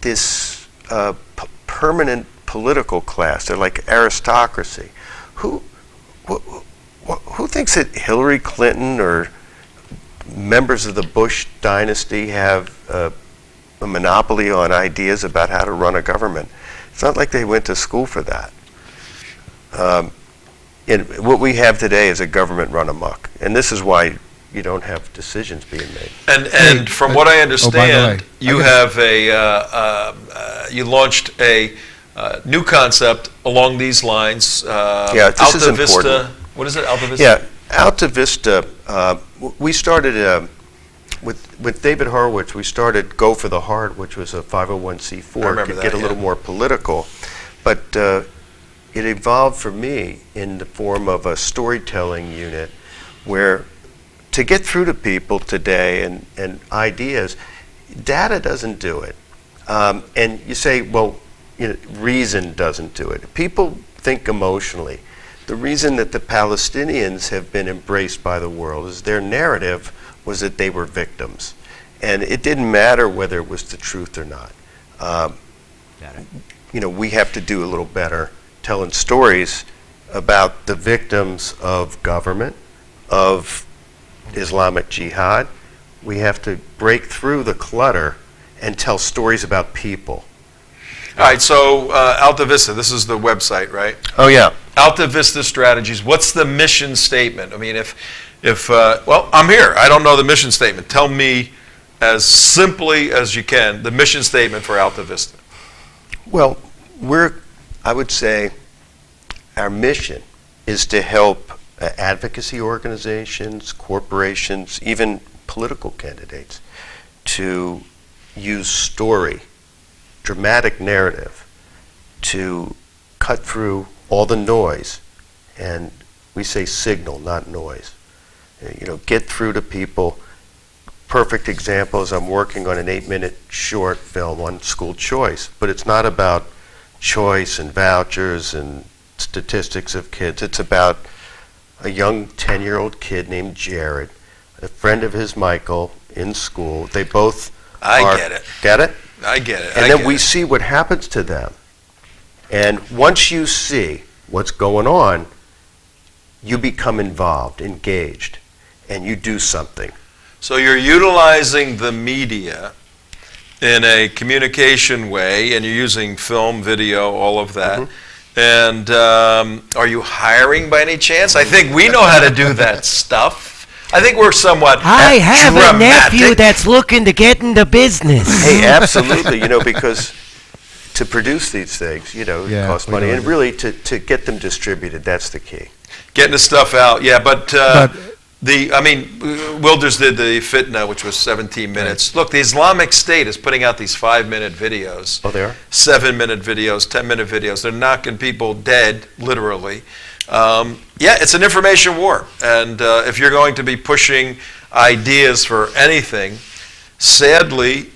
this permanent political class. They're like aristocracy. Who thinks that Hillary Clinton or members of the Bush dynasty have a monopoly on ideas about how to run a government? It's not like they went to school for that. And what we have today is a government run amok, and this is why you don't have decisions being made. And from what I understand, way, you have you launched a new concept along these lines. Yeah, this is Alta Vista. important. What is it? Alta Vista. Yeah, Alta Vista. We started with David Horowitz. We started Go for the Heart, which was a 501c4. I remember to that, get a little yeah. more political, but it evolved for me in the form of a storytelling unit, where to get through to people today and ideas, data doesn't do it. And you say, well, reason doesn't do it. People think emotionally. The reason that the Palestinians have been embraced by the world is their narrative was that they were victims. And it didn't matter whether it was the truth or not. We have to do a little better telling stories about the victims of government, of Islamic jihad. We have to break through the clutter and tell stories about people. All right. So Alta Vista. This is the website, right? Oh yeah. Alta Vista Strategies. What's the mission statement? I mean, if well, I'm here. I don't know the mission statement. Tell me, as simply as you can, the mission statement for Alta Vista. Well, I would say our mission is to help advocacy organizations, corporations, even political candidates to use story, dramatic narrative, to cut through all the noise. And we say signal, not noise. Get through to people. Perfect example is I'm working on an 8-minute short film on school choice, but it's not about choice and vouchers and statistics of kids. It's about a young 10-year-old kid named Jared, a friend of his, Michael, in school. They both Get it. Get it? I get it. And then we see what happens to them. And once you see what's going on, you become involved, engaged, and you do something. So you're utilizing the media in a communication way, and you're using film, video, all of that. Mm-hmm. And are you hiring by any chance? I think we know how to do that stuff. I think we're somewhat I have dramatic. a nephew that's looking to get into business. Hey, absolutely, because to produce these things, it costs we money. know And that. really, to get them distributed, that's the key. Getting the stuff out, yeah, but Wilders did the fitna, which was 17 minutes. Look, the Islamic State is putting out these 5-minute videos. Oh, they are? 7-minute videos, 10-minute videos. They're knocking people dead, literally. It's an information war. And if you're going to be pushing ideas for anything, sadly,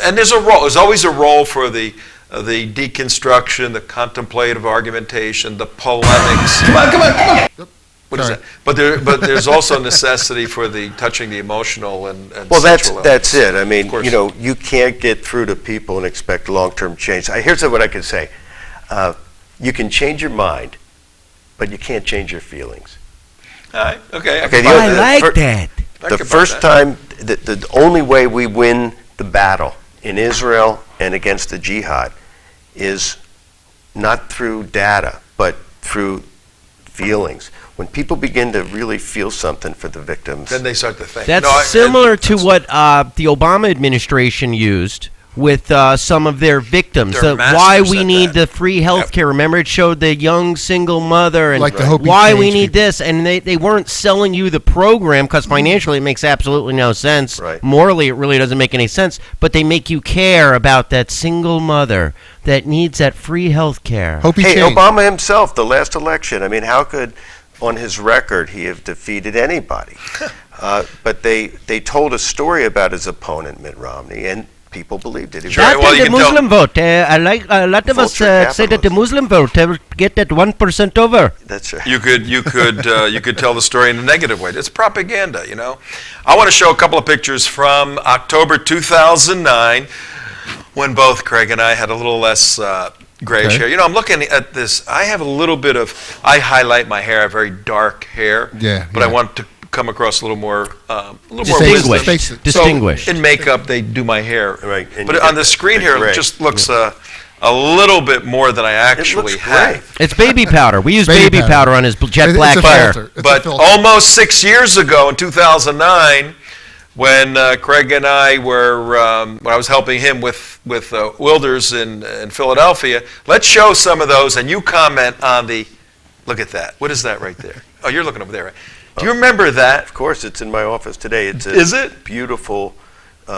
and there's always a role for the the deconstruction, the contemplative argumentation, the polemics. Come on. What is Sorry. that? But there's also necessity for the touching the emotional and Well, sexual that's elements. it. I mean, Of course. you know, you can't get through to people and expect long-term change. Here's what I can say. You can change your mind, but you can't change your feelings. All right. Okay. Okay, I like that. The first time, the only way we win the battle in Israel and against the jihad is not through data, but through feelings. When people begin to really feel something for the victims, Then they start to think. That's similar to what the Obama administration used with some of their victims. Their Why masters we at need that. the free health care. Remember, it showed the young single mother and Like the Hopi why we change need people. this. And they weren't selling you the program because financially it makes absolutely no sense. Right. Morally, it really doesn't make any sense. But they make you care about that single mother that needs that free health care. Hopi hey, change. Obama himself, the last election, I mean, how could, on his record, he have defeated anybody? But they told a story about his opponent, Mitt Romney, and people believed it. He Sure. was- Well, That you and the can tell- Muslim vote. I like a lot of us Vulture say that the capitalism. Muslim vote will get that 1% over. That's right. You could tell the story in a negative way. It's propaganda, you know. I want to show a couple of pictures from October 2009, when both Craig and I had a little less grayish Okay. hair. You know, I'm looking at this. I have a little bit of. I highlight my hair. I have very dark hair. Yeah, But I yeah. want to come across a little more Distinguished. wisdom. Face it. Distinguished. So in makeup, they do my hair. Right, and But you on get the screen the here, gray. it just looks a little bit more than I It actually looks have. great. It's baby powder. We use Baby baby powder. powder on his jet It's black a hair. filter. It's a But filter. almost 6 years ago, in 2009, when Craig and I were, when I was helping him with Wilders in Philadelphia, let's show some of those, and you comment on the. Look at that. What is that right there? Oh, you're looking over there, right? Do you remember that? Of course, it's in my office today. It's a Is it? beautiful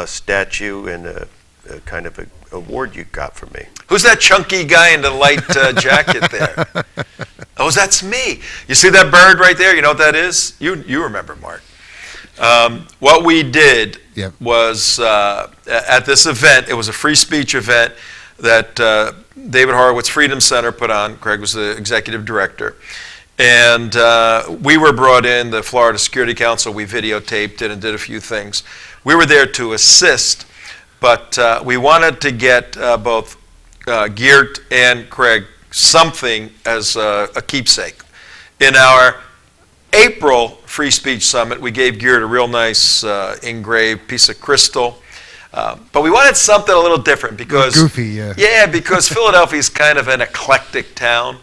statue and a kind of a award you got from me. Who's that chunky guy in the light jacket there? Oh, that's me. You see that bird right there? You know what that is? You remember, Mark. What we did Yep. was at this event, it was a free speech event that David Horowitz Freedom Center put on. Craig was the executive director. And we were brought in, the Florida Security Council, we videotaped it and did a few things. We were there to assist, but we wanted to get both Geert and Craig something as a keepsake. In our April Free Speech Summit, we gave Geert a real nice engraved piece of crystal. But we wanted something a little different because goofy, yeah. Yeah, because Philadelphia is kind of an eclectic town,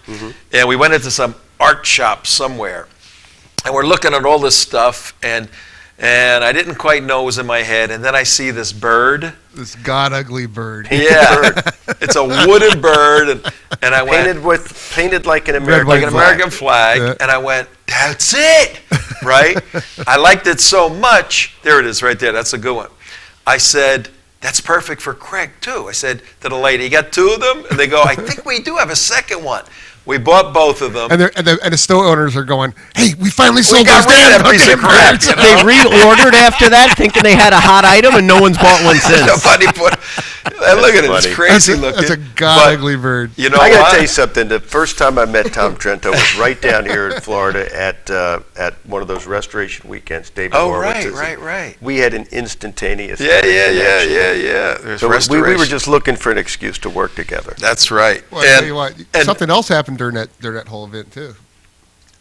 and we went into some art shop somewhere, and we're looking at all this stuff, and I didn't quite know what was in my head, and then I see this bird. This god ugly bird. Yeah, it's a wooden bird, and I went Painted like an Red, American white, like an flag. American flag, Yeah. and I went, that's it, right? I liked it so much. There it is right there. That's a good one. I said, that's perfect for Craig, too. I said to the lady, you got two of them? And they go, I think we do have a second one. We bought both of them. And the store owners are going, hey, we finally sold got those rid of damn that piece of fucking crap, birds. you know? They reordered after that, thinking they had a hot item, and no one's bought one since. Somebody put, and look at it, it's Funny. crazy looking. That's a god but ugly bird. You know I got to what? tell you something. The first time I met Tom Trento was right down here in Florida at one of those restoration weekends. David Oh, Horowitz's. right. We had an instantaneous Yeah. connection. There's So we were restoration. just looking for an excuse to work together. That's right. Well, I tell you what, and- something else happened during that whole event too.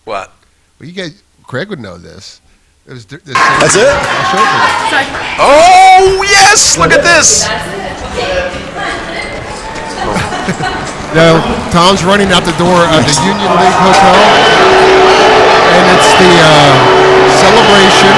What? Well, you guys, Craig would know this. It was this That's it? I'll show it to you. Oh, yes! Look at this! Now, Tom's running out the door of the Union League Hotel, and it's the celebration.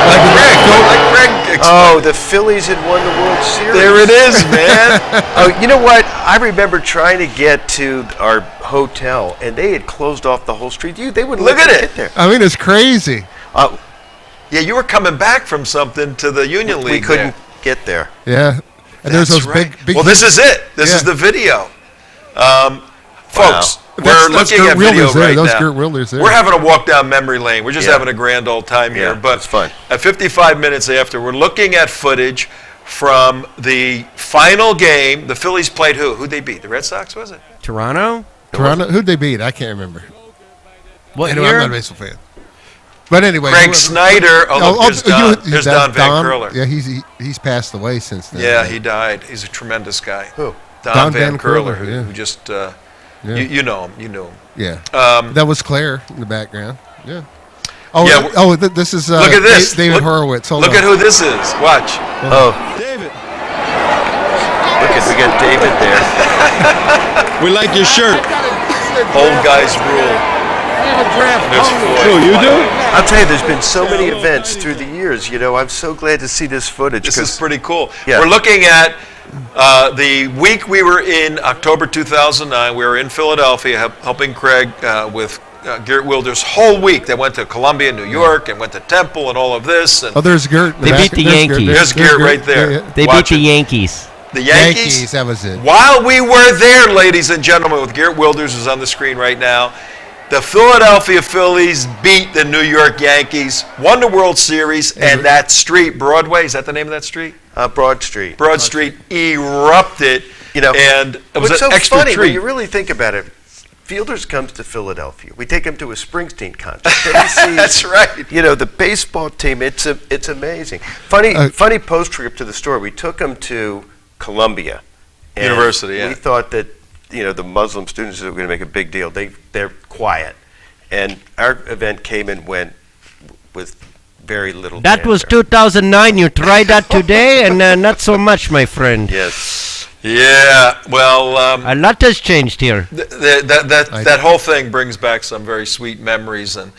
Like Craig. Oh, the Phillies had won the World Series. There it is, man. Oh, you know what? I remember trying to get to our hotel, and they had closed off the whole street. They wouldn't Look let at you it. get there. I mean, it's crazy. Yeah, you were coming back from something to the Union League. We couldn't there. get there. Yeah, and there's That's those right. big. Well, this is it. This is Yeah. the video. Folks, we're That's looking Geert at video Wilders there. right Those now. Geert Wilders there. We're having a walk down memory lane. We're just Yeah. having a grand old time here. Yeah, But it's fun. at 55 minutes after, we're looking at footage from the final game. The Phillies played who? Who'd they beat? The Red Sox, was it? Toronto? Toronto. Who'd they beat? I can't remember. What Anyway, year? I'm not a baseball fan. But anyway, Craig Snider. Oh, look, here's Don Van Curler. Yeah, he's passed away since then. Yeah, he died. He's a tremendous guy. Who? Don Van Curler, yeah. who just, Yeah. you know him. You knew him. Yeah. Um, That was Claire in the background. Yeah. Oh, Yeah, this is Look at this. David Look- Horowitz. Hold Look on. at who this is. Watch. Oh, David, look at we got David there. we like your shirt. Old guys rule. There's Floyd. Oh, you do? I'll tell you, there's been so many events through the years. You know, I'm so glad to see this footage. This is 'cause- pretty cool. Yeah. We're looking at the week we were in October 2009. We were in Philadelphia helping Craig with Geert Wilders' whole week. They went to Columbia, New York, and went to Temple and all of this. And Oh, there's Geert. in They the beat back. the There's Yankees. there's Geert right there. Yeah, yeah. They Watch beat the it. Yankees. The Yankees. That was it. While we were there, ladies and gentlemen, with Geert Wilders, who's on the screen right now, the Philadelphia Phillies beat the New York Yankees, won the World Series, and that street, Broadway, is that the name of that street? Broad Street. Broad Street erupted, You know, and it was what's an so extra funny when treat. you really think about it. Fielders comes to Philadelphia. We take him to a Springsteen concert. Then he sees, That's right. You know, the baseball team. It's amazing. Funny post trip to the store. We took him to Columbia and University, yeah. We thought that the Muslim students were going to make a big deal. They're quiet, and our event came and went with very little. That was banter. 2009. You tried that today, and not so much, my friend. Yes. Yeah, well, A lot has changed here. that whole thing brings back some very sweet memories, and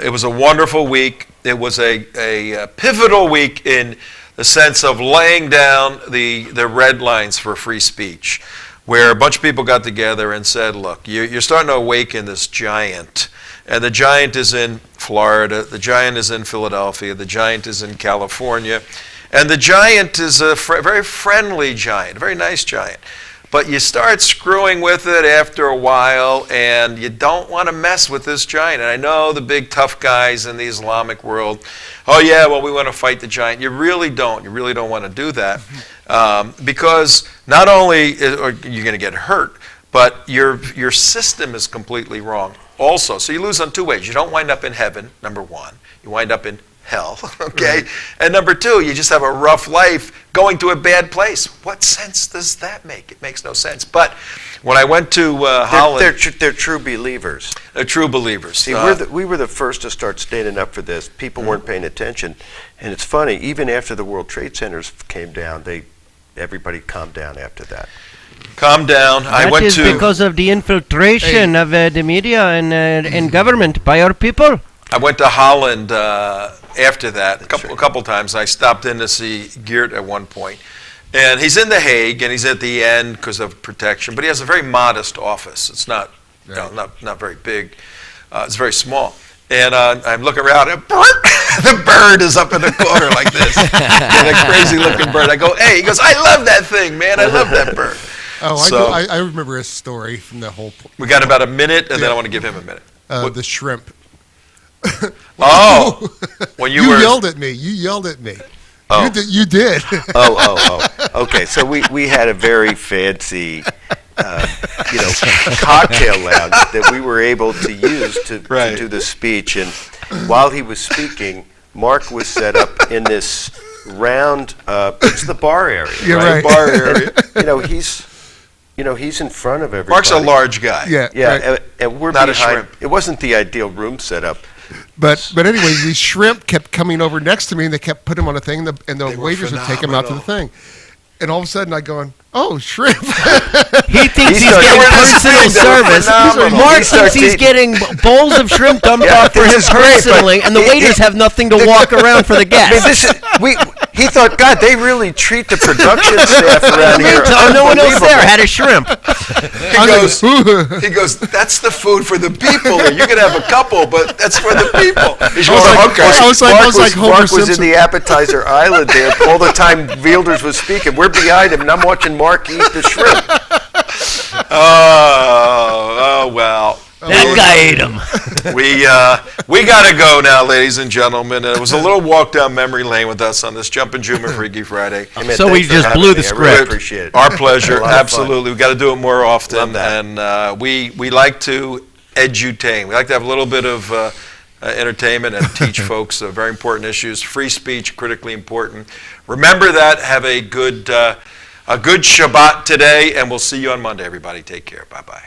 it was a wonderful week. It was a pivotal week in the sense of laying down the red lines for free speech, where a bunch of people got together and said, look, you're starting to awaken this giant, and the giant is in Florida, the giant is in Philadelphia, the giant is in California, and the giant is a very friendly giant, a very nice giant. But you start screwing with it after a while, and you don't want to mess with this giant. And I know the big tough guys in the Islamic world, oh yeah, well, we want to fight the giant. You really don't. You really don't want to do that. Because not only are you going to get hurt, but your system is completely wrong also. So you lose on two ways. You don't wind up in heaven, number one. You wind up in hell, okay? And number two, you just have a rough life going to a bad place. What sense does that make? It makes no sense. But when I went to Holland... They're true believers. They're true believers. See, we were the first to start standing up for this. People weren't paying attention. And it's funny, even after the World Trade Centers came down, everybody calmed down after that. Calm down. I That went is to... because of the infiltration of the media and government by our people. I went to Holland after that a couple times. I stopped in to see Geert at one point. And he's in The Hague, and he's at the end because of protection. But he has a very modest office. It's not very big. It's very small. And I'm looking around, and the bird is up in the corner like this. And a crazy-looking bird. I go, hey, he goes, I love that thing, man. I love that bird. Oh, So- I remember a story from the whole. We got about a minute, and then I want to give him a minute. The shrimp. Oh, when you were... yelled at me. You yelled at me. Oh. You did. Oh. Okay, so we had a very fancy, cocktail lounge that we were able to use to do the speech. And while he was speaking, Mark was set up in this round. It's the bar area. You're right. Bar area. He's in front of everybody. Mark's a large guy. Yeah. Yeah, right. and we're Not a behind. shrimp. It wasn't the ideal room setup. But anyway, these shrimp kept coming over next to me, and they kept putting him on a thing, and the waiters would take him out to the thing. And all of a sudden, I going, oh, shrimp. He thinks he's started- getting They were personal just saying service. they were phenomenal. Mark He starts thinks he's eating- getting bowls of shrimp dumped Yeah, off for this him is great, but personally, and the waiters have nothing to walk around for the I mean, guests. he thought, God, they really treat the production staff around here. Meantime, no one else there unbelievable." had a shrimp. He goes, that's the food for the people. You can have a couple, but that's for the people. He's I was like- hooker. I was like Homer Mark was in Simpson. the appetizer island there all the time Wilders was speaking. We're behind him, and I'm watching Mark eat the shrimp. Oh, well. That guy ate him. We got to go now, ladies and gentlemen. It was a little walk down memory lane with us on this Jumpin' Jumm'Ah Freaky Friday. So we just blew the I really script. appreciate it. Our pleasure, A lot of fun. absolutely. We got to do it more often, Love that. and we like to edutain. We like to have a little bit of entertainment and teach folks very important issues. Free speech, critically important. Remember that. Have a good Shabbat today, and we'll see you on Monday. Everybody, take care. Bye bye.